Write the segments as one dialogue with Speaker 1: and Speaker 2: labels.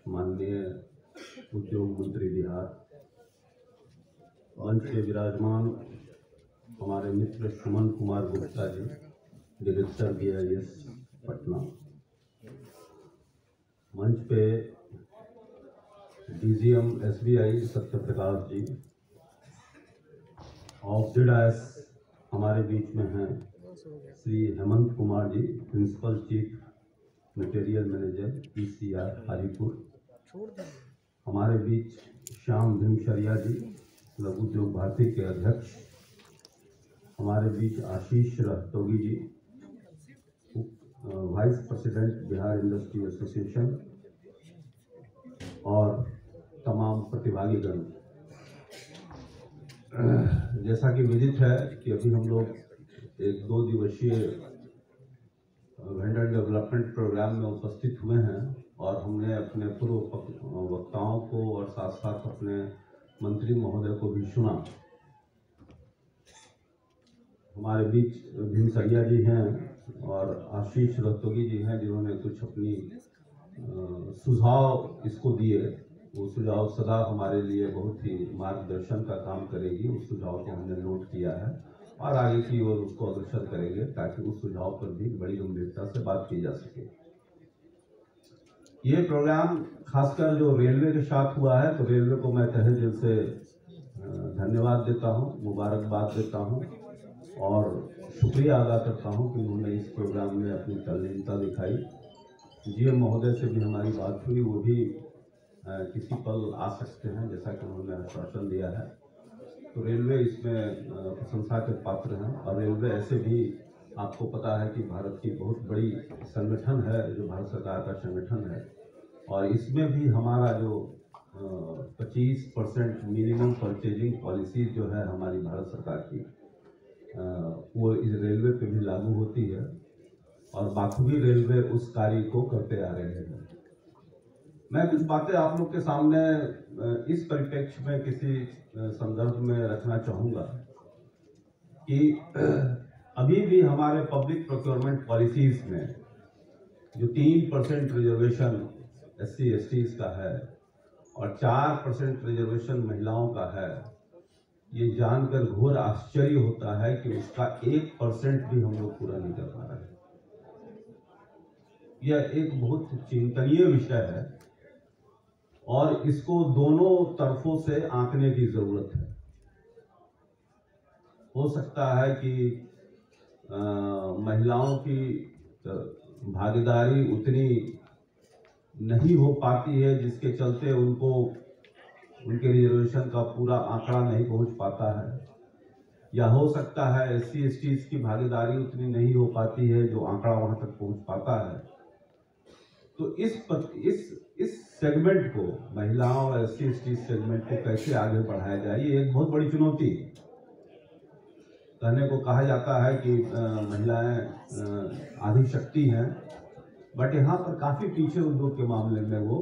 Speaker 1: माननीय उद्योग मंत्री बिहार, मंच पे विराजमान हमारे मित्र सुमन कुमार गुप्ता जी, डायरेक्टर BIS पटना, मंच पे DGM SBI Satya Prakash ji, off the dais हमारे बीच में हैं Shri Hemant Kumar ji, principal chief material manager PCR Hajipur. हमारे बीच श्याम भीमशरिया जी, लघु उद्योग भारती के अध्यक्ष। हमारे बीच Ashish Rastogi ji, vice president Bihar industry association, और तमाम प्रतिभागीगण। जैसा कि विदित है कि अभी हम लोग एक 2 दिवसीय वेंडर डेवलपमेंट प्रोग्राम में उपस्थित हुए हैं और हमने अपने पूर्व वक्ताओं को और साथ साथ अपने मंत्री महोदय को भी सुना। हमारे बीच भीमसरिया जी हैं और आशीष रस्तोगी जी हैं, जिन्होंने कुछ अपनी सुझाव इसको दिए। वो सुझाव सदा हमारे लिए बहुत ही मार्गदर्शन का काम करेगी। उस सुझाव को हमने नोट किया है और आगे की ओर उसको अग्रसर करेंगे ताकि उस सुझाव पर भी बड़ी गंभीरता से बात की जा सके। ये प्रोग्राम खासकर जो रेलवे के साथ हुआ है, तो रेलवे को मैं तहे दिल से धन्यवाद देता हूँ, मुबारकबाद देता हूँ और शुक्रिया अदा करता हूँ कि उन्होंने इस प्रोग्राम में अपनी तल्लीनता दिखाई। GM महोदय से भी हमारी बात हुई, वो भी किसी पल आ सकते हैं जैसा कि उन्होंने आश्वासन दिया है। तो रेलवे इसमें प्रशंसा के पात्र हैं और रेलवे ऐसे भी आपको पता है कि भारत की बहुत बड़ी संगठन है, जो भारत सरकार का संगठन है, और इसमें भी हमारा जो 25% मिनिमम परचेजिंग पॉलिसी जो है हमारी भारत सरकार की, वो इस रेलवे पे भी लागू होती है और बाखूबी रेलवे उस कार्य को करते आ रहे हैं। मैं कुछ बातें आप लोग के सामने इस परिप्रेक्ष्य में किसी संदर्भ में रखना चाहूँगा कि अभी भी हमारे पब्लिक प्रोक्योरमेंट पॉलिसीज में जो 3% रिजर्वेशन SC STs का है और 4% रिजर्वेशन महिलाओं का है, ये जानकर घोर आश्चर्य होता है कि उसका 1% भी हम लोग पूरा नहीं कर पा रहे हैं। यह एक बहुत चिंतनीय विषय है और इसको दोनों तरफों से आंकने की जरूरत है। हो सकता है कि महिलाओं की भागीदारी उतनी नहीं हो पाती है, जिसके चलते उनको उनके रिजर्वेशन का पूरा आंकड़ा नहीं पहुंच पाता है, या हो सकता है SC STs की भागीदारी उतनी नहीं हो पाती है जो आंकड़ा वहां तक पहुंच पाता है। तो इस सेगमेंट को, महिलाओं और SC ST सेगमेंट को कैसे आगे बढ़ाया जाए, ये एक बहुत बड़ी चुनौती है। कहने को कहा जाता है कि महिलाएं आधी शक्ति हैं, बट यहाँ पर काफी पीछे उद्योग के मामले में वो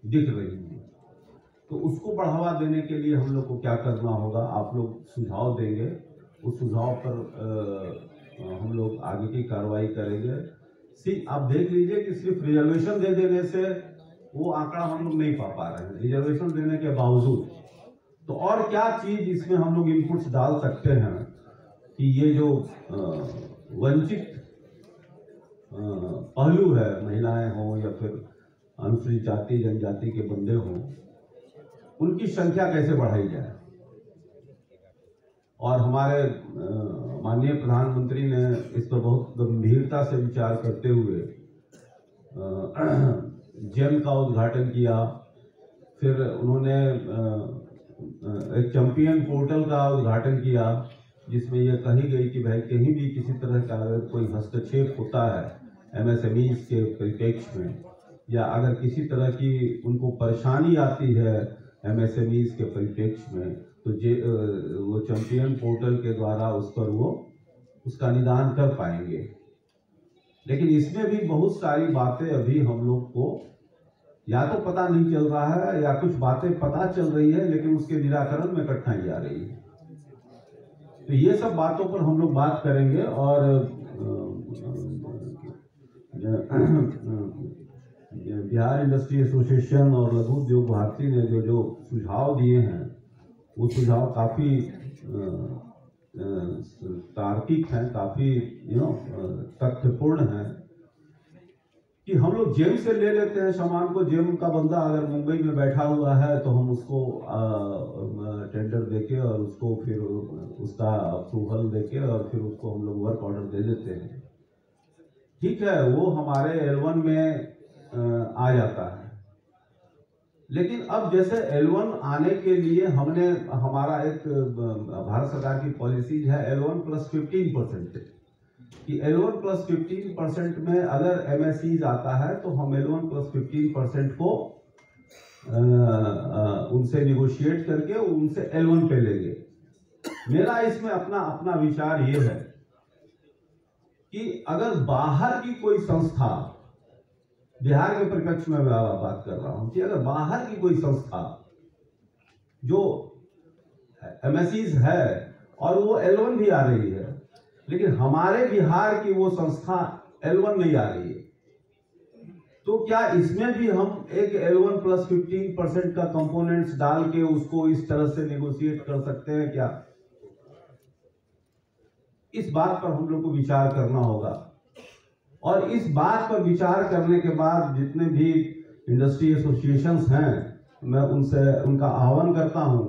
Speaker 1: दिख रही हैं। तो उसको बढ़ावा देने के लिए हम लोग को क्या करना होगा, आप लोग सुझाव देंगे, उस सुझाव पर हम लोग आगे की कार्रवाई करेंगे। आप देख लीजिए कि सिर्फ रिजर्वेशन दे देने से वो आंकड़ा हम लोग नहीं पा रहे हैं। रिजर्वेशन देने के बावजूद तो और क्या चीज इसमें हम लोग इनपुट्स डाल सकते हैं कि ये जो वंचित पहलू है, महिलाएं हों या फिर अनुसूचित जाति जनजाति के बंदे हों, उनकी संख्या कैसे बढ़ाई जाए। और हमारे माननीय प्रधानमंत्री ने इस पर बहुत गंभीरता से विचार करते हुए जेम का उद्घाटन किया। फिर उन्होंने एक चैंपियन पोर्टल का उद्घाटन किया, जिसमें यह कही गई कि भाई कहीं भी किसी तरह का अगर कोई हस्तक्षेप होता है MSMEs के परिप्रेक्ष्य में, या अगर किसी तरह की उनको परेशानी आती है MSMEs के परिप्रेक्ष्य में, तो वो चैंपियन पोर्टल के द्वारा उस पर वो उसका निदान कर पाएंगे। लेकिन इसमें भी बहुत सारी बातें अभी हम लोग को या तो पता नहीं चल रहा है, या कुछ बातें पता चल रही है लेकिन उसके निराकरण में कठिनाई आ रही है। तो ये सब बातों पर हम लोग बात करेंगे और बिहार इंडस्ट्री एसोसिएशन और लघु उद्योग भारती ने जो जो सुझाव दिए हैं वो सुझाव काफ़ी तार्किक हैं, काफ़ी तथ्यपूर्ण हैं कि हम लोग जेम से ले लेते हैं सामान को। जेम का बंदा अगर मुंबई में बैठा हुआ है तो हम उसको टेंडर देके और उसको फिर उसका अप्रूवल देके और फिर उसको हम लोग वर्क ऑर्डर दे देते हैं। ठीक है, वो हमारे L1 में आ जाता है, लेकिन अब जैसे L1 आने के लिए हमने हमारा एक भारत सरकार की पॉलिसीज है L1 + 15% कि L1 + 15% में अगर MSEs आता है तो हम L1 + 15% को उनसे निगोशिएट करके उनसे L1 पे लेंगे। मेरा इसमें अपना विचार ये है कि अगर बाहर की कोई संस्था, बिहार के परिप्रेक्ष्य में मैं बात कर रहा हूं कि अगर बाहर की कोई संस्था जो MSEs है और वो L1 भी आ रही है, लेकिन हमारे बिहार की वो संस्था L1 नहीं आ रही है, तो क्या इसमें भी हम एक L1 + 15% का कंपोनेंट्स डाल के उसको इस तरह से नेगोशिएट कर सकते हैं क्या? इस बात पर हम लोग को विचार करना होगा। और इस बात पर विचार करने के बाद जितने भी इंडस्ट्री एसोसिएशंस हैं, मैं उनका आह्वान करता हूं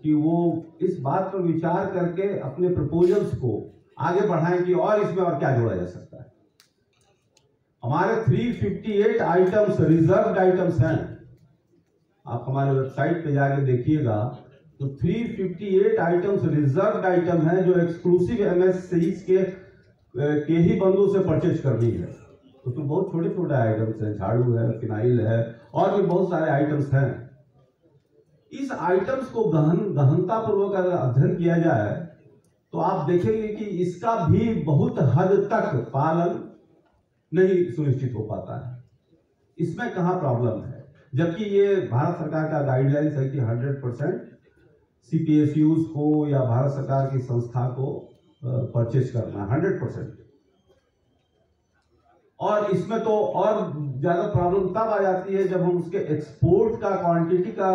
Speaker 1: कि वो इस बात पर विचार करके अपने प्रपोजल्स को आगे बढ़ाएं कि और इसमें और क्या जोड़ा जा सकता है। हमारे 358 आइटम्स रिजर्व्ड आइटम्स हैं। आप हमारे वेबसाइट पे जाके देखिएगा तो 358 आइटम्स रिजर्व्ड आइटम है जो एक्सक्लूसिव MSEs के ही बंदों से परचेज करनी है। उसमें बहुत छोटे छोटे आइटम्स हैं, झाड़ू है, फिनाइल है और भी बहुत सारे आइटम्स हैं। इस आइटम्स को गहनता पूर्वक अगर अध्ययन किया जाए तो आप देखेंगे कि इसका भी बहुत हद तक पालन नहीं सुनिश्चित हो पाता है। इसमें कहाँ प्रॉब्लम है? जबकि ये भारत सरकार का गाइडलाइंस है कि 100% CPSUs को या भारत सरकार की संस्था को परचेज करना 100%। और इसमें तो और ज्यादा प्रॉब्लम तब आ जाती है जब हम उसके एक्सपोर्ट का क्वांटिटी का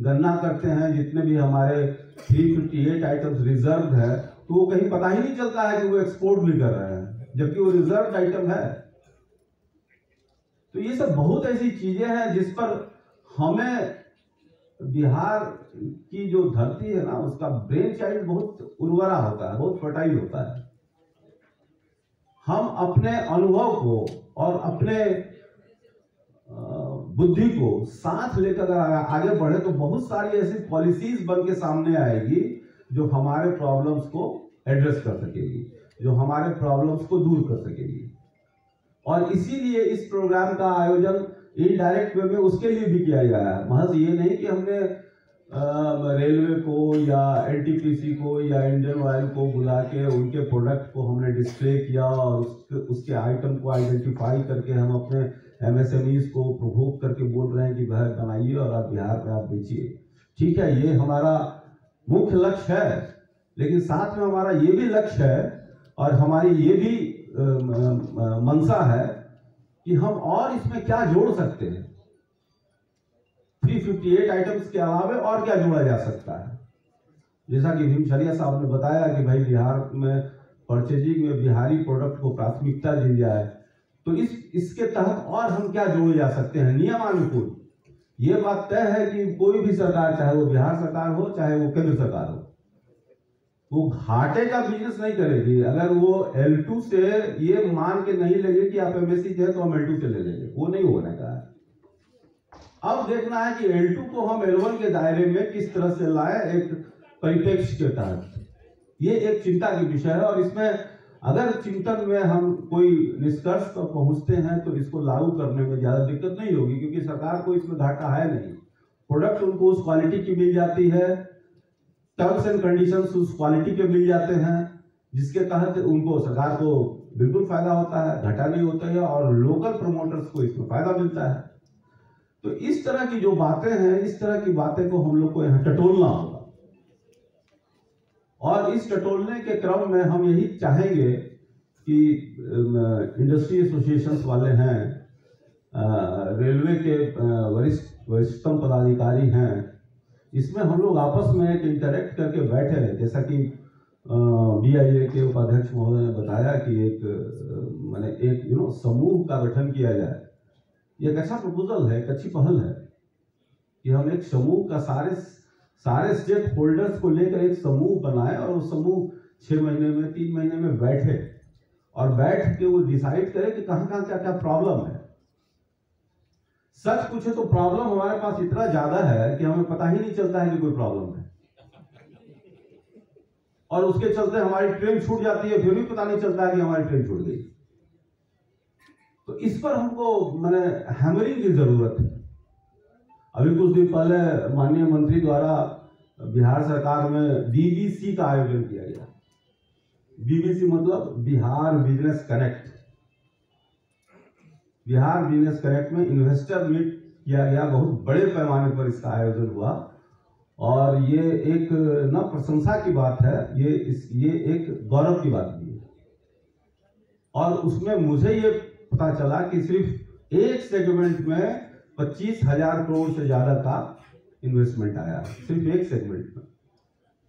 Speaker 1: गणना करते हैं। जितने भी हमारे 358 आइटम्स रिजर्व है तो वो कहीं पता ही नहीं चलता है कि वो एक्सपोर्ट भी कर रहे हैं, जबकि वो रिजर्व आइटम है। तो ये सब बहुत ऐसी चीजें हैं जिस पर हमें, बिहार की जो धरती है ना, उसका ब्रेन चाइल्ड बहुत उर्वरा होता है, बहुत फर्टाइल होता है। हम अपने अनुभव को और अपने बुद्धि को साथ लेकर अगर आगे बढ़े तो बहुत सारी ऐसी पॉलिसीज बन के सामने आएगी जो हमारे प्रॉब्लम्स को एड्रेस कर सकेगी, जो हमारे प्रॉब्लम्स को दूर कर सकेगी। और इसीलिए इस प्रोग्राम का आयोजन इनडायरेक्ट वे में उसके लिए भी किया गया है। महज ये नहीं कि हमने रेलवे को या NTPC को या इंडियन ऑयल को बुला के उनके प्रोडक्ट को हमने डिस्प्ले किया और उसके आइटम को आइडेंटिफाई करके हम अपने MSMEs को प्रोवोक करके बोल रहे हैं कि वह बनाइए और आप बिहार में आप बेचिए। ठीक है, ये हमारा मुख्य लक्ष्य है, लेकिन साथ में हमारा ये भी लक्ष्य है और हमारी ये भी मंशा है कि हम और इसमें क्या जोड़ सकते हैं। 358 आइटम्स के अलावा और क्या जोड़ा जा सकता है। जैसा कि भीमचरिया साहब ने बताया कि भाई बिहार में परचेजिंग में बिहारी प्रोडक्ट को प्राथमिकता दी जाए, तो इसके तहत और हम क्या जोड़े जा सकते हैं नियमानुकूल। ये बात तय है कि कोई भी सरकार, चाहे वो बिहार सरकार हो चाहे वो केंद्र सरकार हो, वो घाटे का बिजनेस नहीं करेगी अगर वो L2 से ये मान के नहीं लेंगे कि आप MSE है तो हम L2 से ले लेंगे। वो नहीं होने का है। अब देखना है कि L2 को हम L1 के दायरे में किस तरह से लाए, एक परिप्रेक्ष्य के तहत। ये एक चिंता की विषय है और इसमें अगर चिंतन में हम कोई निष्कर्ष पर पहुंचते हैं तो इसको लागू करने में ज्यादा दिक्कत नहीं होगी, क्योंकि सरकार को इसमें घाटा है नहीं। प्रोडक्ट उनको उस क्वालिटी की मिल जाती है, टर्म्स एंड कंडीशंस उस क्वालिटी के मिल जाते हैं, जिसके तहत उनको, सरकार को बिल्कुल फायदा होता है, घाटा नहीं होता है और लोकल प्रमोटर्स को इसमें फायदा मिलता है। तो इस तरह की जो बातें हैं, इस तरह की बातें को हम लोग को यहाँ टटोलना होगा। और इस टटोलने के क्रम में हम यही चाहेंगे कि इंडस्ट्री एसोसिएशंस वाले हैं रेलवे के वरिष्ठतम पदाधिकारी हैं, इसमें हम लोग आपस में एक इंटरेक्ट करके बैठे हैं। जैसा कि BIA के उपाध्यक्ष महोदय ने बताया कि एक मैंने एक समूह का गठन किया जाए। ये एक अच्छा प्रपोजल है, एक अच्छी पहल है कि हम एक समूह का सारे स्टेक होल्डर्स को लेकर एक समूह बनाए और वो समूह 6 महीने में 3 महीने में बैठे और बैठ के वो डिसाइड करे कि कहाँ कहाँ क्या क्या प्रॉब्लम है। सच पूछे तो प्रॉब्लम हमारे पास इतना ज्यादा है कि हमें पता ही नहीं चलता है कि कोई प्रॉब्लम है, और उसके चलते हमारी ट्रेन छूट जाती है, फिर भी पता नहीं चलता है कि हमारी ट्रेन छूट गई। तो इस पर हमको मैंने हैमरिंग की जरूरत है। अभी कुछ दिन पहले माननीय मंत्री द्वारा बिहार सरकार में BBC का आयोजन किया गया। BBC मतलब Bihar business connect. Bihar business connect में इन्वेस्टर मीट किया गया, बहुत बड़े पैमाने पर इसका आयोजन हुआ और ये एक न प्रशंसा की बात है, ये एक गौरव की बात भी है। और उसमें मुझे ये पता चला कि सिर्फ एक सेगमेंट में 25,000 करोड़ से ज्यादा का इन्वेस्टमेंट आया, सिर्फ एक सेगमेंट में।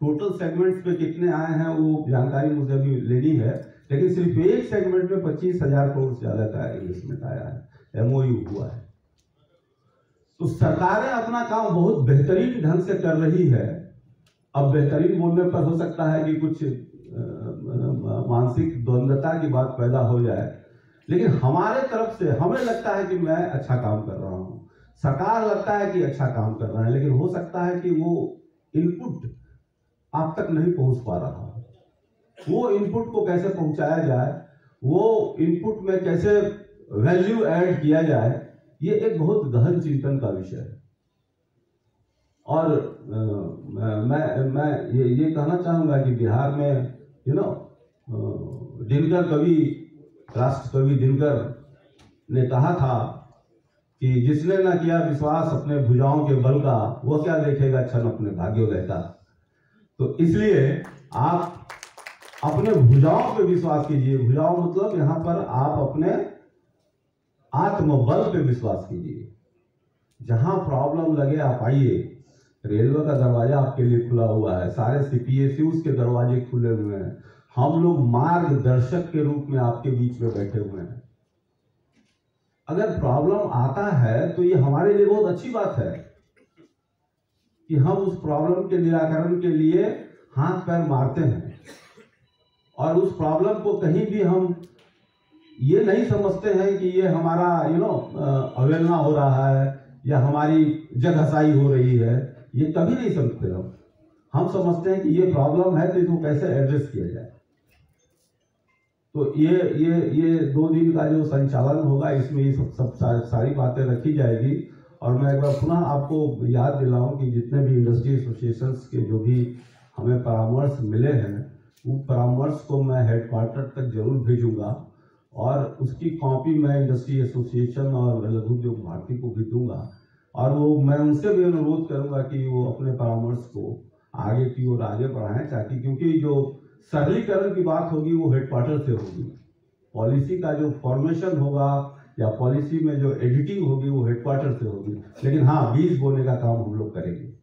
Speaker 1: टोटल सेगमेंट्स पे कितने आए हैं वो जानकारी मुझे अभी लेनी है, लेकिन सिर्फ एक सेगमेंट में 25,000 करोड़ से ज्यादा का इन्वेस्टमेंट आया है, MOU हुआ है। तो सरकारें अपना काम बहुत बेहतरीन ढंग से कर रही है। अब बेहतरीन बोलने पर हो सकता है कि कुछ मानसिक द्वंद्वता की बात पैदा हो जाए, लेकिन हमारे तरफ से हमें लगता है कि मैं अच्छा काम कर रहा हूं, सरकार लगता है कि अच्छा काम कर रहा है, लेकिन हो सकता है कि वो इनपुट आप तक नहीं पहुंच पा रहा है। वो इनपुट को कैसे पहुंचाया जाए, वो इनपुट में कैसे वैल्यू ऐड किया जाए, ये एक बहुत गहन चिंतन का विषय है। और मैं ये कहना चाहूंगा कि बिहार में दिनकर कवि, राष्ट्र कवि दिनकर ने कहा था कि जिसने न किया विश्वास अपने भुजाओं के बल का, वो क्या देखेगा क्षण अपने भाग्योदय का। तो इसलिए आप अपने भुजाओं पे विश्वास कीजिए। भुजाओं मतलब यहाँ पर आप अपने आत्मबल पे विश्वास कीजिए। जहां प्रॉब्लम लगे आप आइए, रेलवे का दरवाजा आपके लिए खुला हुआ है, सारे CPSUs के दरवाजे खुले हुए हैं। हम लोग मार्गदर्शक के रूप में आपके बीच में बैठे हुए हैं। अगर प्रॉब्लम आता है तो ये हमारे लिए बहुत अच्छी बात है कि हम उस प्रॉब्लम के निराकरण के लिए हाथ पैर मारते हैं, और उस प्रॉब्लम को कहीं भी हम ये नहीं समझते हैं कि ये हमारा अवहेलना हो रहा है या हमारी जगहसाई हो रही है। ये कभी नहीं समझते हम समझते हैं कि ये प्रॉब्लम है तो इसको कैसे एड्रेस किया जाए। तो ये 2 दिन का जो संचालन होगा, इसमें ये सब सारी बातें रखी जाएगी। और मैं एक बार पुनः आपको याद दिलाऊं कि जितने भी इंडस्ट्री एसोसिएशंस के जो भी हमें परामर्श मिले हैं, वो परामर्श को मैं हेडक्वार्टर तक जरूर भेजूंगा, और उसकी कॉपी मैं इंडस्ट्री एसोसिएशन और लघु उद्योग भारती को भी दूंगा। और वो मैं उनसे भी अनुरोध करूंगा कि वो अपने परामर्श को आगे की ओर आगे बढ़ाएं, ताकि क्योंकि जो सरलीकरण की बात होगी वो हेडक्वार्टर से होगी, पॉलिसी का जो फॉर्मेशन होगा या पॉलिसी में जो एडिटिंग होगी वो हेडक्वार्टर से होगी। लेकिन हाँ, बीज बोने का काम हम लोग करेंगे।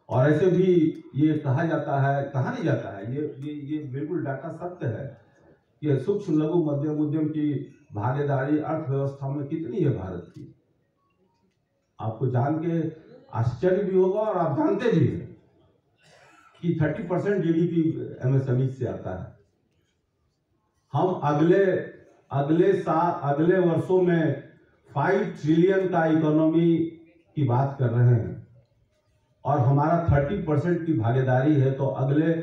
Speaker 1: और ऐसे भी ये कहा जाता है, कहा नहीं जाता है, ये बिल्कुल डाटा सत्य है कि सूक्ष्म लघु मध्यम उद्यम की भागीदारी अर्थव्यवस्था में कितनी है भारत की। आपको जान के आश्चर्य भी होगा, और आप जानते भी हैं कि 30% GDP MSME से आता है। हम अगले वर्षों में 5 ट्रिलियन का इकोनॉमी की बात कर रहे हैं, और हमारा 30% की भागीदारी है। तो अगले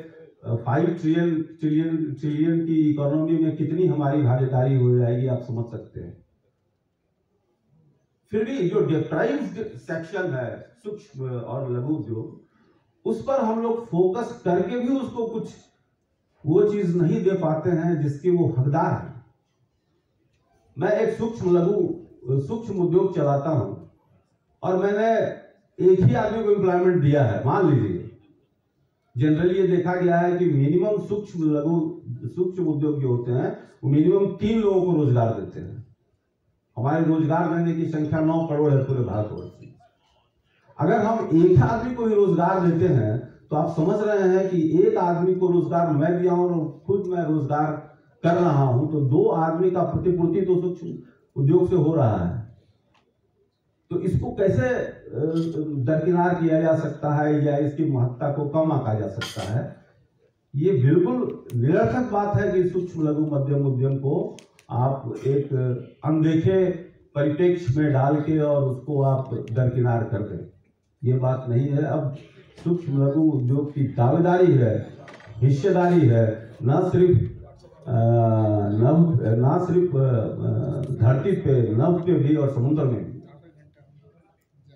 Speaker 1: 5 ट्रिलियन की इकोनॉमी में कितनी हमारी भागीदारी हो जाएगी, आप समझ सकते हैं। फिर भी जो डिप्राइव्ड सेक्शन है, सूक्ष्म और लघु उद्योग, उस पर हम लोग फोकस करके भी उसको कुछ वो चीज नहीं दे पाते हैं जिसके वो हकदार है। मैं एक सूक्ष्म उद्योग चलाता हूं, और मैंने एक ही आदमी को एम्प्लॉयमेंट दिया है। मान लीजिए, जनरली ये देखा गया है कि मिनिमम सूक्ष्म उद्योग जो होते हैं वो मिनिमम 3 लोगों को रोजगार देते हैं। हमारे रोजगार देने की संख्या 9 करोड़ है पूरे भारतवर्ष में। अगर हम एक आदमी को ही रोजगार देते हैं तो आप समझ रहे हैं कि एक आदमी को रोजगार मैं दिया हूं और खुद मैं रोजगार कर रहा हूं, तो 2 आदमी का प्रतिपूर्ति तो सूक्ष्म उद्योग से हो रहा है। तो इसको कैसे दरकिनार किया जा सकता है या इसकी महत्ता को कम आंका जा सकता है? ये बिल्कुल निरर्थक बात है कि सूक्ष्म लघु मध्यम उद्यम को आप एक अनदेखे परिप्रेक्ष्य में डाल के और उसको आप दरकिनार कर दें, ये बात नहीं है। अब सूक्ष्म लघु उद्योग की दावेदारी है, हिस्सेदारी है, न सिर्फ धरती पे, नभ पे भी और समुद्र में भी।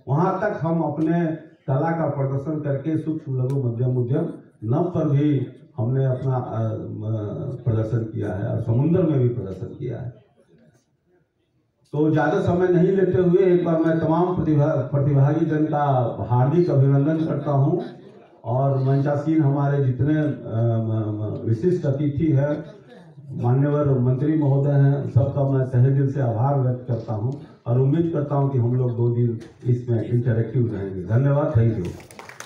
Speaker 1: वहां तक हम अपने कला का प्रदर्शन करके सूक्ष्म लघु मध्यम उद्यम नभ पर भी हमने अपना प्रदर्शन किया है और समुद्र में भी प्रदर्शन किया है। तो ज्यादा समय नहीं लेते हुए एक बार मैं तमाम प्रतिभागी जन का हार्दिक अभिनंदन करता हूं और मंचासीन हमारे जितने विशिष्ट अतिथि हैं, मान्यवर मंत्री महोदय हैं, सबका मैं तहे दिल से आभार व्यक्त करता हूं और उम्मीद करता हूं कि हम लोग 2 दिन इसमें इंटरेक्टिव रहेंगे। धन्यवाद, थैंक यू।